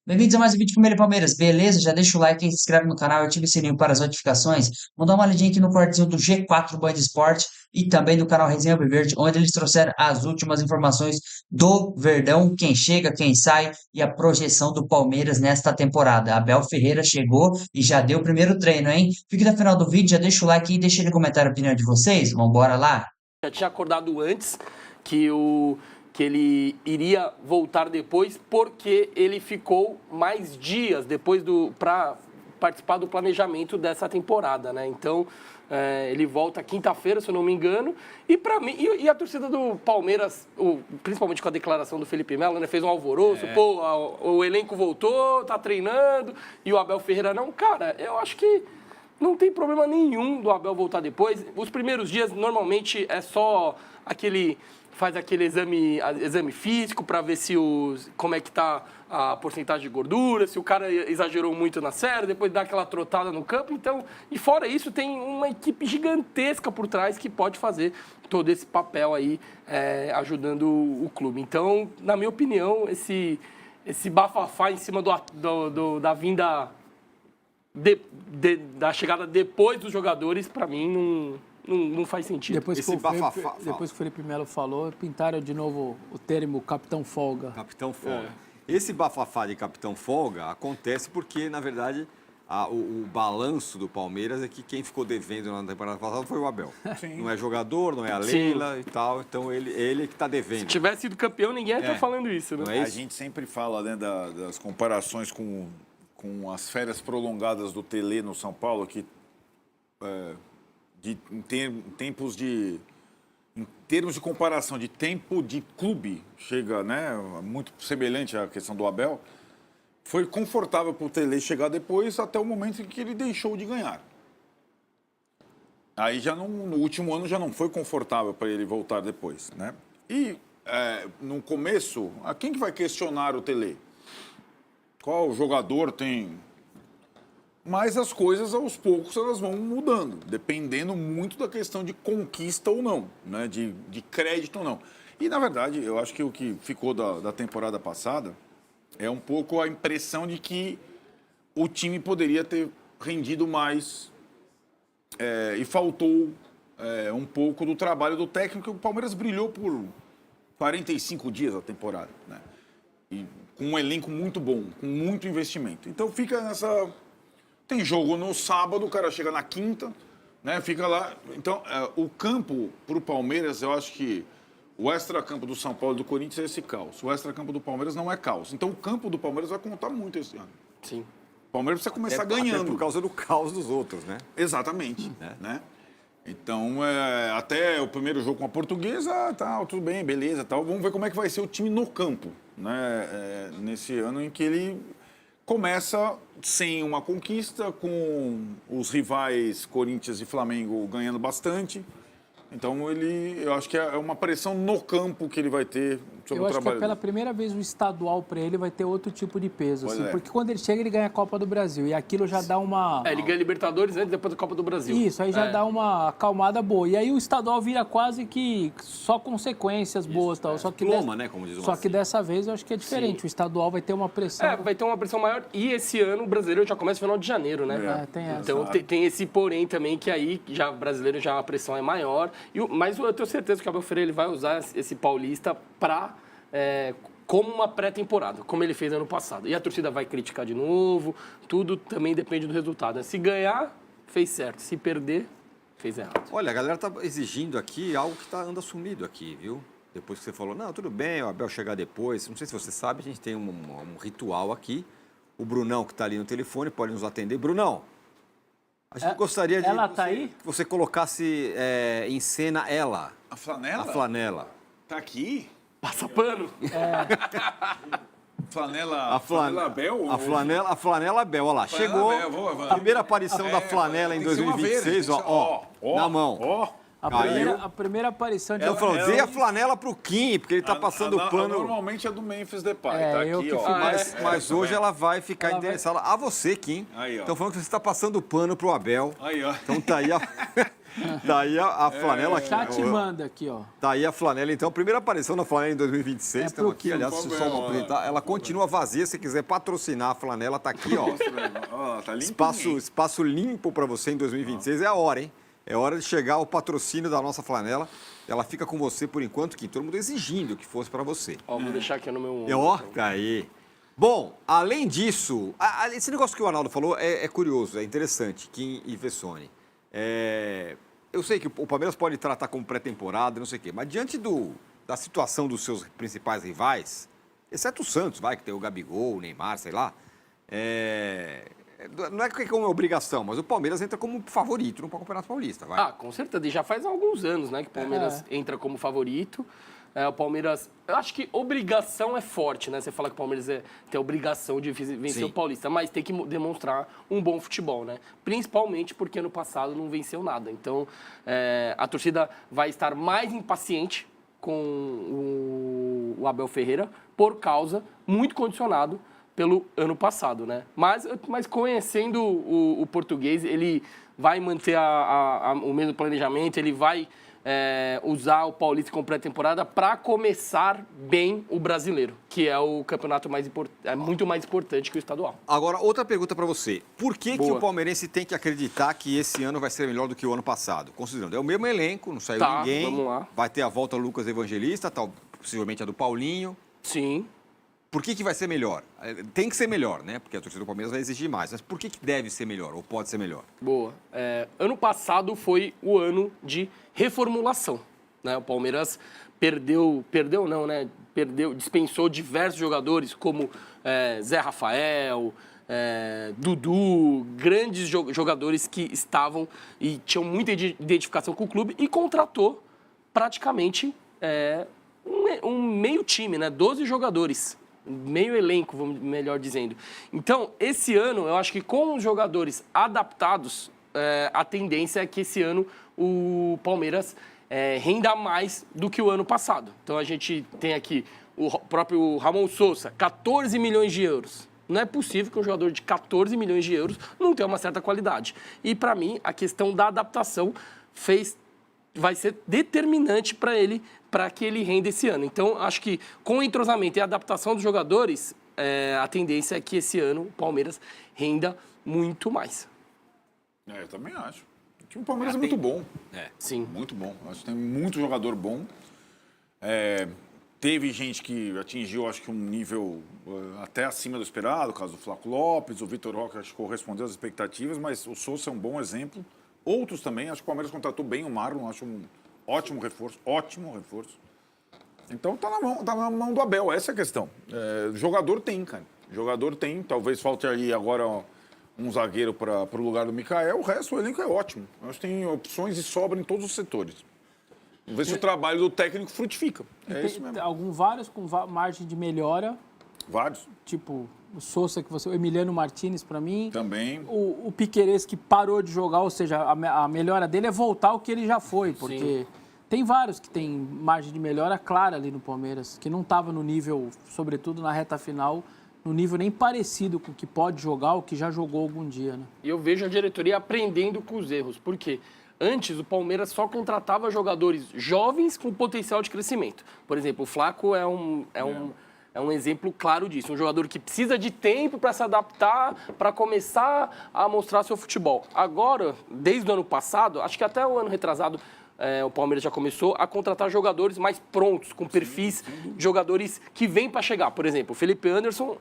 Bem-vindos a mais um vídeo Primeiro Palmeiras, beleza? Já deixa o like aí, se inscreve no canal, ativa o sininho para as notificações. Vamos dar uma olhadinha aqui no cortezinho do G4 Band Esporte e também do canal Resenha Alviverde, onde eles trouxeram as últimas informações do Verdão, quem chega, quem sai e a projeção do Palmeiras nesta temporada. Abel Ferreira chegou e já deu o primeiro treino, hein? Fique até o final do vídeo, já deixa o like aí, deixa no comentário a opinião de vocês. Vambora lá! Já tinha acordado antes que ele iria voltar depois, porque ele ficou mais dias depois para participar do planejamento dessa temporada, né? Então, ele volta quinta-feira, se eu não me engano, e para mim, e a torcida do Palmeiras, principalmente com a declaração do Felipe Melo, né, fez um alvoroço, o elenco voltou, tá treinando, e o Abel Ferreira não. Cara, eu acho que não tem problema nenhum do Abel voltar depois. Os primeiros dias, normalmente, é só faz aquele exame físico para ver como é que está a porcentagem de gordura, se o cara exagerou muito na série, depois dá aquela trotada no campo. Então, e fora isso, tem uma equipe gigantesca por trás que pode fazer todo esse papel aí, ajudando o clube. Então, na minha opinião, esse bafafá em cima da vinda da chegada depois dos jogadores, para mim, não faz sentido. Depois que o Felipe Melo falou, pintaram de novo o termo Capitão Folga. Capitão Folga. Esse bafafá de Capitão Folga acontece porque, na verdade, o balanço do Palmeiras é que quem ficou devendo na temporada passada foi o Abel. Sim. Não é jogador, não é a Leila e tal, então ele que está devendo. Se tivesse sido campeão, ninguém ia estar falando isso, né? Não é isso? A gente sempre fala, né, das comparações com as férias prolongadas do Tele no São Paulo, que em termos de comparação de tempo de clube, chega, né, muito semelhante à questão do Abel, foi confortável para o Tele chegar depois até o momento em que ele deixou de ganhar. Aí já no último ano já não foi confortável para ele voltar depois, né? E no começo, quem que vai questionar o Tele? Qual jogador tem? Mas as coisas, aos poucos, elas vão mudando, dependendo muito da questão de conquista ou não, né? De crédito ou não. E, na verdade, eu acho que o que ficou da temporada passada é um pouco a impressão de que o time poderia ter rendido mais e faltou um pouco do trabalho do técnico. O Palmeiras brilhou por 45 dias a temporada, né? E com um elenco muito bom, com muito investimento. Então fica nessa... Tem jogo no sábado, o cara chega na quinta, né? Fica lá. Então, o campo para o Palmeiras, eu acho que o extracampo do São Paulo e do Corinthians é esse caos. O extracampo do Palmeiras não é caos. Então, o campo do Palmeiras vai contar muito esse ano. Sim. O Palmeiras precisa começar ganhando. Até por causa do caos dos outros, né? Exatamente. Né? Então, até o primeiro jogo com a Portuguesa, tá, tudo bem, beleza, tal. Vamos ver como é que vai ser o time no campo, né? Nesse ano em que ele começa sem uma conquista, com os rivais Corinthians e Flamengo ganhando bastante. Então, eu acho que é uma pressão no campo que ele vai ter sobre o trabalho. Eu acho que pela primeira vez o estadual para ele vai ter outro tipo de peso, assim, porque quando ele chega ele ganha a Copa do Brasil e aquilo já dá uma... ele ganha Libertadores antes, depois da Copa do Brasil. Isso, aí já dá uma acalmada boa. E aí o estadual vira quase que só consequências boas, tal. Só que né, como diz o Só que dessa vez eu acho que é diferente. Sim. O estadual vai ter uma pressão. Vai ter uma pressão maior e esse ano o brasileiro já começa no final de janeiro, né? Tem essa. Então tem esse porém também que aí já o brasileiro já a pressão é maior. Mas eu tenho certeza que o Abel Ferreira ele vai usar esse paulista como uma pré-temporada, como ele fez ano passado. E a torcida vai criticar de novo, tudo também depende do resultado. Se ganhar, fez certo. Se perder, fez errado. Olha, a galera tá exigindo aqui algo que anda sumido aqui, viu? Depois que você falou, não, tudo bem, o Abel chegar depois. Não sei se você sabe, a gente tem um ritual aqui. O Brunão, que está ali no telefone, pode nos atender. Brunão, a gente gostaria de ela tá aí? Que você colocasse em cena ela. A flanela? A flanela. Tá aqui? Passa pano. Flanela Abel? A flanela Abel, olha lá. Chegou. A primeira aparição da flanela em 2026, ó, na mão. A primeira aparição de... Eu falo, dê a flanela pro Kim, porque ele tá passando o pano. Normalmente é do Memphis Depay, tá aqui, ó. Mas hoje ela vai ficar endereçada a você, Kim. Aí, ó. Então falando que você está passando o pano pro Abel. Aí, ó. Então tá aí Tá aí a flanela aqui. Já te manda aqui, ó. Tá aí a flanela, então. Primeira aparição na flanela em 2026. Estamos aqui, aliás, por só favor, uma printar. Ela continua vazia. Se quiser patrocinar a flanela, tá aqui, ó. Tá limpo. Espaço limpo para você em 2026. É a hora, hein? É hora de chegar o patrocínio da nossa flanela. Ela fica com você por enquanto, que todo mundo exigindo que fosse para você. Ó, vou deixar aqui no meu ombro. Ó, tá aí. Bom, além disso, esse negócio que o Arnaldo falou é curioso, é interessante, Kim e Vessone. Eu sei que o Palmeiras pode tratar como pré-temporada, não sei o quê, mas diante da situação dos seus principais rivais, exceto o Santos, que tem o Gabigol, o Neymar, sei lá, não é que é uma obrigação, mas o Palmeiras entra como favorito no Campeonato Paulista, vai. Ah, com certeza. E já faz alguns anos, né, que o Palmeiras entra como favorito. O Palmeiras, eu acho que obrigação é forte, né? Você fala que o Palmeiras tem a obrigação de vencer o Paulista, mas tem que demonstrar um bom futebol, né? Principalmente porque ano passado não venceu nada. Então, a torcida vai estar mais impaciente com o Abel Ferreira por causa, muito condicionado pelo ano passado, né? Mas conhecendo o português, ele vai manter o mesmo planejamento, ele vai usar o Paulista como pré-temporada para começar bem o brasileiro, que é o campeonato muito mais importante que o estadual. Agora, outra pergunta para você. Por que o palmeirense tem que acreditar que esse ano vai ser melhor do que o ano passado? Considerando, é o mesmo elenco, não saiu ninguém. Vamos lá. Vai ter a volta do Lucas Evangelista, possivelmente a do Paulinho. Sim. Por que vai ser melhor? Tem que ser melhor, né? Porque a torcida do Palmeiras vai exigir mais. Mas por que deve ser melhor ou pode ser melhor? Boa. Ano passado foi o ano de reformulação, né? O Palmeiras dispensou diversos jogadores como Zé Rafael, Dudu, grandes jogadores que estavam e tinham muita identificação com o clube e contratou praticamente um meio time, né? 12 jogadores. Meio elenco, melhor dizendo. Então, esse ano, eu acho que com os jogadores adaptados, a tendência é que esse ano o Palmeiras renda mais do que o ano passado. Então, a gente tem aqui o próprio Ramon Sousa, 14 milhões de euros. Não é possível que um jogador de 14 milhões de euros não tenha uma certa qualidade. E, para mim, a questão da adaptação vai ser determinante para que ele renda esse ano. Então, acho que com o entrosamento e a adaptação dos jogadores, a tendência é que esse ano o Palmeiras renda muito mais. Eu também acho. O time do Palmeiras é muito bom. Sim. Muito bom. Acho que tem muito jogador bom. Teve gente que atingiu, acho que um nível até acima do esperado, o caso do Flaco Lopes, o Vitor Roque, acho que correspondeu às expectativas, mas o Sousa é um bom exemplo. Outros também, acho que o Palmeiras contratou bem o Marlon, acho um ótimo reforço. Então tá na mão do Abel, essa é a questão. Jogador tem, cara. Jogador tem, talvez falte ali agora um zagueiro para o lugar do Michael, o resto, o elenco é ótimo. Acho que tem opções e sobra em todos os setores. Vamos ver se o trabalho do técnico frutifica. Isso mesmo. Vários com margem de melhora. Vários. Tipo, o Sousa, o Emiliano Martínez, para mim. Também. O Piquerez, que parou de jogar, ou seja, a melhora dele é voltar ao que ele já foi, porque Sim. Tem vários que tem margem de melhora clara ali no Palmeiras, que não estava no nível, sobretudo na reta final, no nível nem parecido com o que pode jogar ou que já jogou algum dia, né? E eu vejo a diretoria aprendendo com os erros, porque antes o Palmeiras só contratava jogadores jovens com potencial de crescimento. Por exemplo, o Flaco é um exemplo claro disso. Um jogador que precisa de tempo para se adaptar, para começar a mostrar seu futebol. Agora, desde o ano passado, acho que até o ano retrasado, o Palmeiras já começou a contratar jogadores mais prontos, com perfis de jogadores que vêm para chegar. Por exemplo, o Felipe Anderson,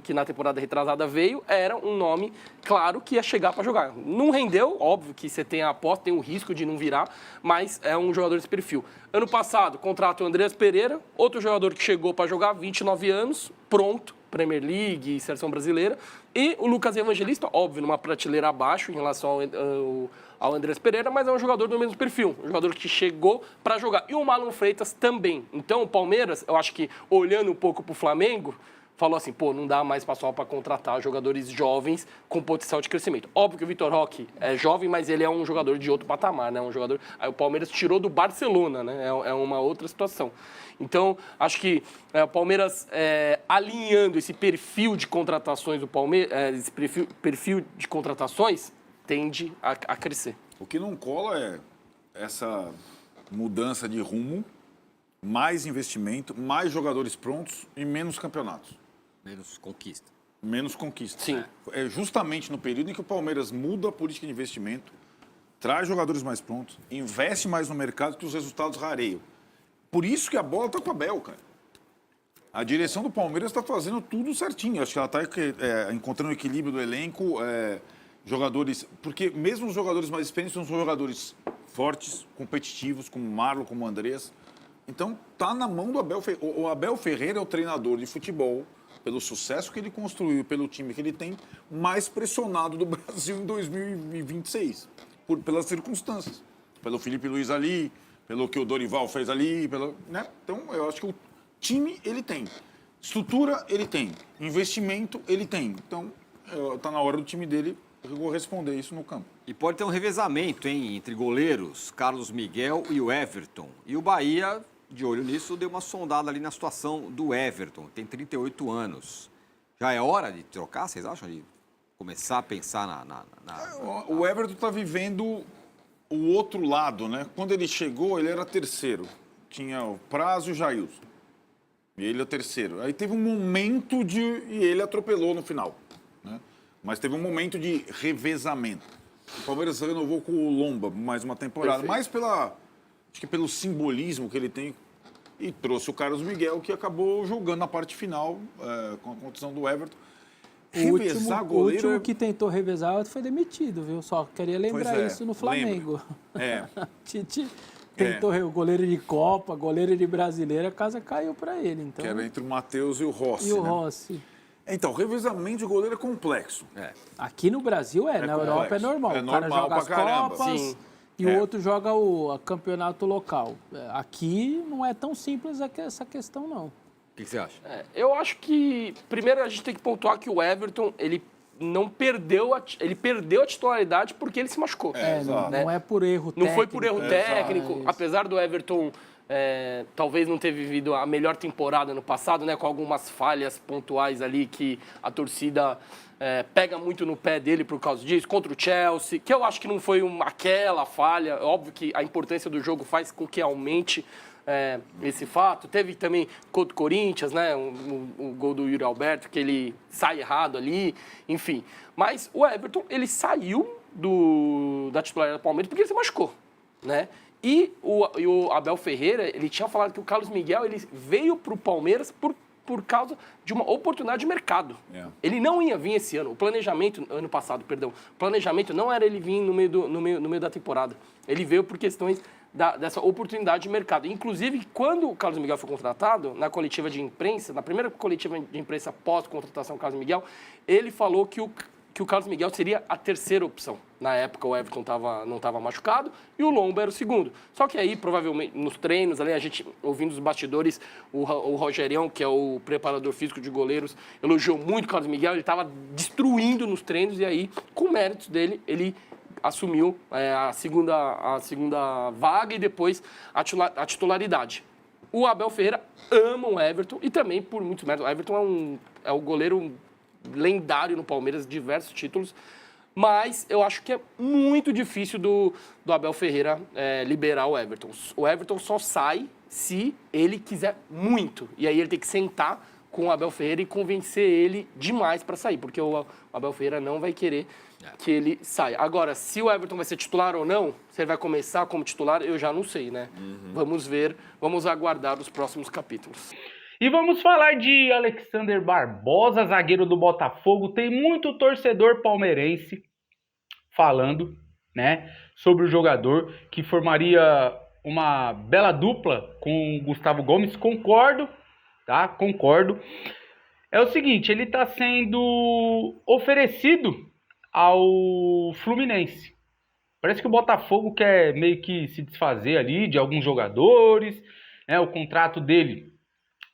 que na temporada retrasada veio, era um nome claro que ia chegar para jogar. Não rendeu, óbvio que você tem a aposta, tem o risco de não virar, mas é um jogador desse perfil. Ano passado, contrata o Andreas Pereira, outro jogador que chegou para jogar, 29 anos, pronto, Premier League, Seleção Brasileira, e o Lucas Evangelista, óbvio, numa prateleira abaixo em relação ao Andreas Pereira, mas é um jogador do mesmo perfil, um jogador que chegou para jogar. E o Marlon Freitas também. Então, o Palmeiras, eu acho que, olhando um pouco para o Flamengo, falou assim, não dá mais pessoal para contratar jogadores jovens com potencial de crescimento. Óbvio que o Vitor Roque é jovem, mas ele é um jogador de outro patamar, né? Um jogador... Aí o Palmeiras tirou do Barcelona, né? É uma outra situação. Então, acho que o Palmeiras alinhando esse perfil de contratações do Palmeiras, esse perfil de contratações tende a crescer. O que não cola é essa mudança de rumo, mais investimento, mais jogadores prontos e menos campeonatos. Menos conquista. Menos conquista. Sim. É justamente no período em que o Palmeiras muda a política de investimento, traz jogadores mais prontos, investe mais no mercado, que os resultados rareiam. Por isso que a bola está com a Abel, cara. A direção do Palmeiras está fazendo tudo certinho. Acho que ela está encontrando o equilíbrio do elenco, jogadores... Porque mesmo os jogadores mais experientes são jogadores fortes, competitivos, como o Marlon, como o Andrés. Então, está na mão do Abel Ferreira. O Abel Ferreira é o treinador de futebol, pelo sucesso que ele construiu, pelo time que ele tem, mais pressionado do Brasil em 2026, pelas circunstâncias. Pelo Felipe Luiz ali, pelo que o Dorival fez ali, né? Então, eu acho que o time ele tem, estrutura ele tem, investimento ele tem. Então, está na hora do time dele corresponder isso no campo. E pode ter um revezamento, hein, entre goleiros, Carlos Miguel e o Everton. E o Bahia, de olho nisso, deu uma sondada ali na situação do Everton. Tem 38 anos. Já é hora de trocar, vocês acham? De começar a pensar O Everton está vivendo o outro lado, né? Quando ele chegou, ele era terceiro. Tinha o Prazo e o Jailson. E ele é o terceiro. Aí teve um momento e ele atropelou no final, né? Mas teve um momento de revezamento. O Palmeiras renovou com o Lomba mais uma temporada. Mais acho que pelo simbolismo que ele tem. E trouxe o Carlos Miguel, que acabou jogando na parte final, com a condição do Everton. O último que tentou revezar foi demitido, viu? Só queria lembrar isso no Flamengo. Tite tentou o goleiro de Copa, goleiro de Brasileira, a casa caiu para ele. Então... Que era entre o Matheus e o Rossi. Rossi. Então, revezamento de goleiro é complexo. Aqui no Brasil na complexo. Europa é normal. É o cara normal joga as pra caramba. Copas Sim. e o outro joga o campeonato local. Aqui não é tão simples essa questão, não. O que você acha? Eu acho que, primeiro, a gente tem que pontuar que o Everton, ele perdeu a titularidade porque ele se machucou. Não é por erro técnico. Não foi por erro técnico, isso. apesar do Everton talvez não ter vivido a melhor temporada no passado, né, com algumas falhas pontuais ali que a torcida pega muito no pé dele por causa disso, contra o Chelsea, que eu acho que não foi aquela falha. Óbvio que a importância do jogo faz com que aumente esse fato. Teve também contra o Corinthians, né, o gol do Yuri Alberto, que ele sai errado ali, enfim. Mas o Everton, ele saiu da titularidade do Palmeiras porque ele se machucou, né? E o Abel Ferreira, ele tinha falado que o Carlos Miguel ele veio para o Palmeiras por causa de uma oportunidade de mercado. Ele não ia vir esse ano. O planejamento não era ele vir no meio da temporada. Ele veio por questões dessa oportunidade de mercado. Inclusive, quando o Carlos Miguel foi contratado, na coletiva de imprensa, na primeira coletiva de imprensa pós-contratação do Carlos Miguel, ele falou que o Carlos Miguel seria a terceira opção. Na época, o Everton não estava machucado e o Lomba era o segundo. Só que aí, provavelmente, nos treinos, ali, a gente, ouvindo os bastidores, o Rogerião, que é o preparador físico de goleiros, elogiou muito o Carlos Miguel, ele estava destruindo nos treinos e aí, com méritos dele, ele assumiu a segunda vaga e depois a titularidade. O Abel Ferreira ama o Everton e também, por muitos méritos, o Everton é o goleiro lendário no Palmeiras, diversos títulos, mas eu acho que é muito difícil do Abel Ferreira liberar o Everton. O Everton só sai se ele quiser muito, e aí ele tem que sentar com o Abel Ferreira e convencer ele demais para sair, porque o Abel Ferreira não vai querer que ele saia. Agora, se o Everton vai ser titular ou não, se ele vai começar como titular, eu já não sei, né? Vamos ver, vamos aguardar os próximos capítulos. E vamos falar de Alexander Barbosa, zagueiro do Botafogo. Tem muito torcedor palmeirense falando, né, sobre o jogador que formaria uma bela dupla com o Gustavo Gomes. Concordo, tá? Concordo. É o seguinte, ele está sendo oferecido ao Fluminense. Parece que o Botafogo quer meio que se desfazer ali de alguns jogadores, né? O contrato dele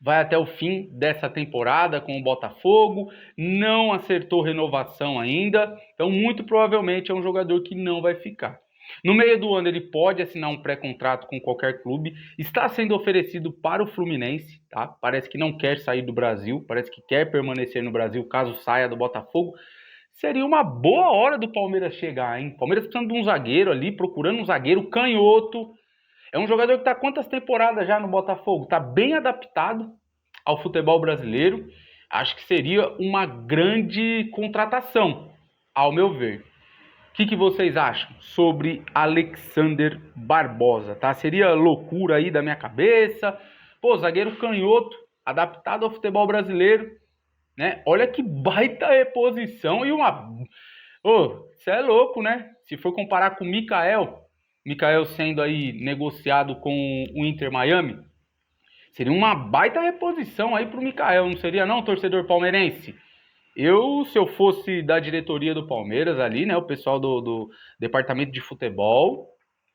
vai até o fim dessa temporada com o Botafogo, não acertou renovação ainda, então muito provavelmente é um jogador que não vai ficar. No meio do ano ele pode assinar um pré-contrato com qualquer clube, está sendo oferecido para o Fluminense, tá? Parece que não quer sair do Brasil, parece que quer permanecer no Brasil caso saia do Botafogo. seria uma boa hora do Palmeiras chegar, hein? Palmeiras precisando de um zagueiro ali, procurando um zagueiro canhoto. É um jogador que tá quantas temporadas já no Botafogo? Tá bem adaptado ao futebol brasileiro. Acho que seria uma grande contratação, ao meu ver. O que vocês acham sobre Alexander Barbosa, tá? Seria loucura aí da minha cabeça. Pô, zagueiro canhoto, adaptado ao futebol brasileiro, né? Olha que baita reposição e uma... Ô, você é louco, né? Se for comparar com o Mikael sendo aí negociado com o Inter Miami, seria uma baita reposição aí pro Mikael, não seria não, torcedor palmeirense? Se eu fosse da diretoria do Palmeiras ali, né, o pessoal do departamento de futebol,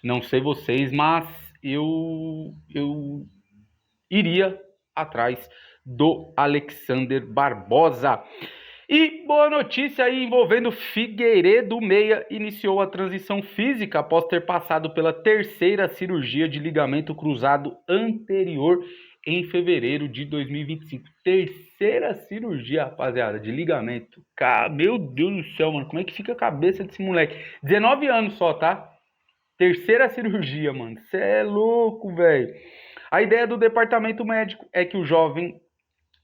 não sei vocês, mas eu iria atrás do Alexander Barbosa. E boa notícia aí envolvendo Figueiredo. Meia iniciou a transição física após ter passado pela terceira cirurgia de ligamento cruzado anterior em fevereiro de 2025. Terceira cirurgia, rapaziada, de ligamento. Meu Deus do céu, mano. Como é que fica a cabeça desse moleque? 19 anos só, tá? Terceira cirurgia, mano. Cê é louco, velho. A ideia do departamento médico é que o jovem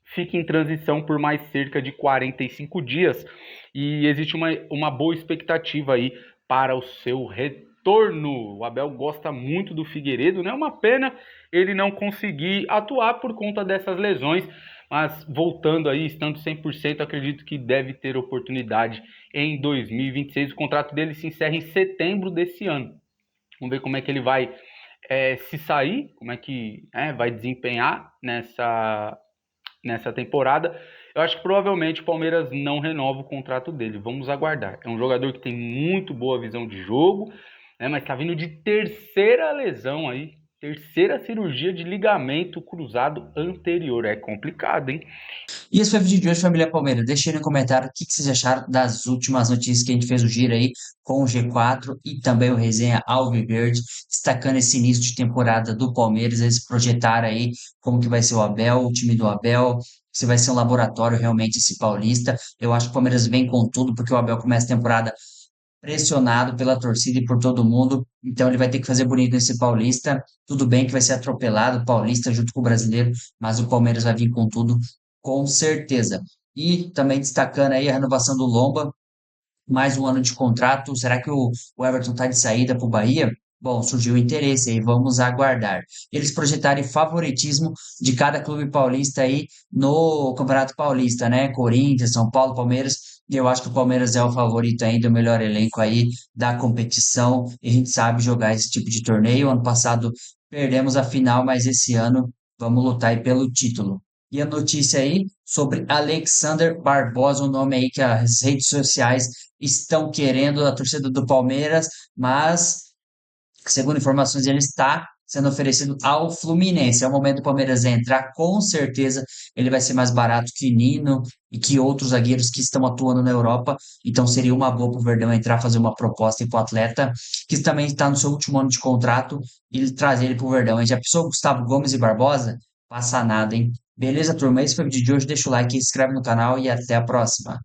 fique em transição por mais cerca de 45 dias. E existe uma boa expectativa aí para o seu retorno. O Abel gosta muito do Figueiredo, né? Uma pena ele não conseguir atuar por conta dessas lesões, mas voltando aí, estando 100%, acredito que deve ter oportunidade em 2026. O contrato dele se encerra em setembro desse ano. Vamos ver como é que ele vai se sair, como é que vai desempenhar nessa temporada. Eu acho que provavelmente o Palmeiras não renova o contrato dele. Vamos aguardar. É um jogador que tem muito boa visão de jogo, né, mas tá vindo de terceira lesão aí. Terceira cirurgia de ligamento cruzado anterior. É complicado, hein? E esse foi o vídeo de hoje, família Palmeiras. Deixa aí no comentário o que vocês acharam das últimas notícias que a gente fez o giro aí com o G4 e também o Resenha Alviverde, destacando esse início de temporada do Palmeiras. Eles projetaram aí como que vai ser o Abel, o time do Abel, se vai ser um laboratório realmente esse paulista. Eu acho que o Palmeiras vem com tudo, porque o Abel começa a temporada pressionado pela torcida e por todo mundo, então ele vai ter que fazer bonito nesse Paulista. Tudo bem que vai ser atropelado o Paulista junto com o Brasileiro, mas o Palmeiras vai vir com tudo, com certeza. E também destacando aí a renovação do Lomba, mais um ano de contrato. Será que o Everton está de saída para o Bahia? Bom, surgiu interesse aí, vamos aguardar. Eles projetarem favoritismo de cada clube paulista aí no Campeonato Paulista, né? Corinthians, São Paulo, Palmeiras. E eu acho que o Palmeiras é o favorito ainda, o melhor elenco aí da competição. E a gente sabe jogar esse tipo de torneio. Ano passado perdemos a final, mas esse ano vamos lutar aí pelo título. E a notícia aí sobre Alexander Barbosa, um nome aí que as redes sociais estão querendo, a torcida do Palmeiras, mas, segundo informações, ele está sendo oferecido ao Fluminense. É o momento do Palmeiras entrar, com certeza ele vai ser mais barato que Nino e que outros zagueiros que estão atuando na Europa, então seria uma boa para o Verdão entrar, fazer uma proposta para o atleta, que também está no seu último ano de contrato, e trazer ele para o Verdão. A gente já pensou Gustavo Gomes e Barbosa? Passa nada, hein? Beleza, turma? Esse foi o vídeo de hoje. Deixa o like, se inscreve no canal e até a próxima.